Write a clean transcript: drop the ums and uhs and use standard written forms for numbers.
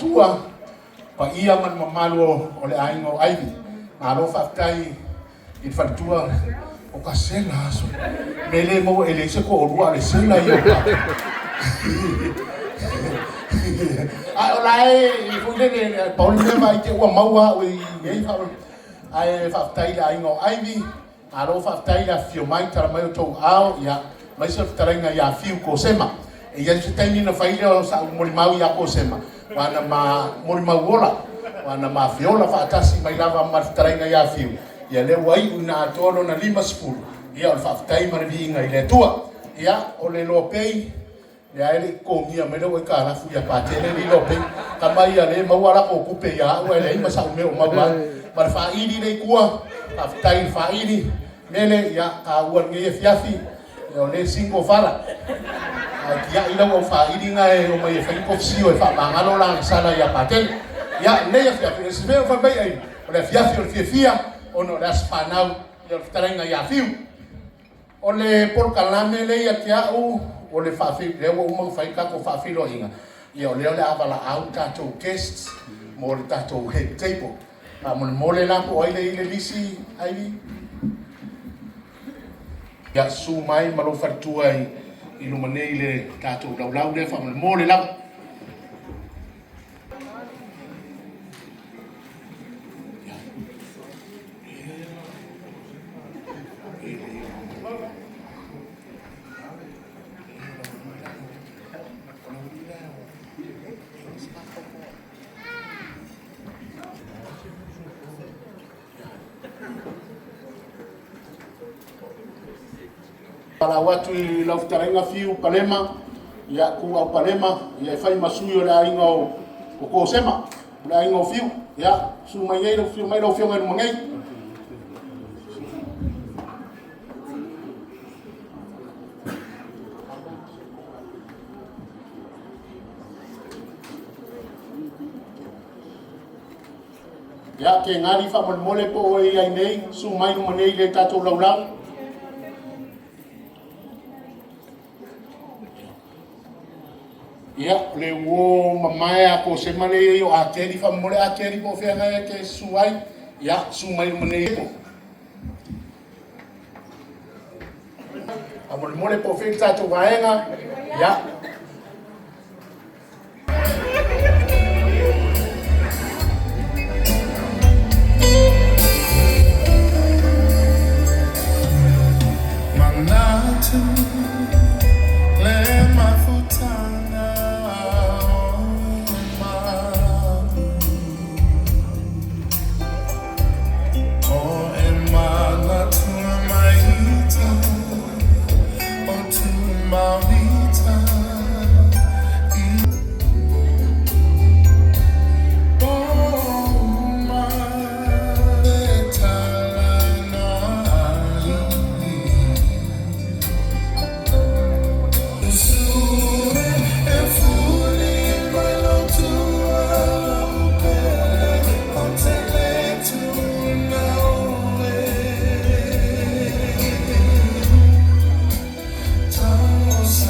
tua pa ia man mamalo o le aingo aivi. Malo whaftai i whantua o ka sela aso. Mele mo ele se ko orua le sela i o ka. Ai o lai i fuile pauli mema i te ua maua o i ei whaon. Ai whaftai le aingo aivi. Malo whaftai le Fiu mai tara mai o tau ao ia. Mai se tarenga ia Fiu Kosema. E ia se taini na whaile o sa morimau ia Kosema. Wana ma morimau ola. Wana ma fiola whaatasi mai lava maritarenga ia Fiu. Ia le wai una atolo na 5 sepulu. Ia o le whaftai marivi inga i le tua. Ia o le lopei. Le aere kongia me lewa i ka alafu ia pātele li lopei. Ka mai ia le mauara ko kupe ia ua ele ima sa umeo maua. Ma le whairi le kua. Whaftai le whairi. Mele ia ka uan nge fiafi. Ia o le singo whala. Kia ila o whairi nga e o mai e whaikofsio e whamangalo lang sana ia pātele. Ia leia fiafi. E siveo whamai ai. O le fiafi o le fiafia. Ono le aspanau. Ia o le tarenga ia Fiu. O le porkalame le ia kia u. O le whawhi, lewa umang whaikako whawhilo inga. Ia o leo le awala au tātou guests, mo le tātou head table. Mo le lako aile i le lisi, aivi. Ia su mai malo whatua i lumanei le tātou laulau le wha, mo le lako. Para watu i lau tarenga Fiu Palema, ia ku au Palema, ia whai masui o le ainga o Kosema, le ainga o Fiu, ia su mai ei Fiu mai lau Fiu ngai mangai. Ia ke ngari wha mole po o i ai nei, su mai no manei le tātou laulau. Ia, le uo mamae a Kosema le o a keri whamore a keri po whianga e ke suai. Ia, sumai mane po. A mole po whianga tātou waenga. Ia. Manatu, le mafutana. Tuimavave.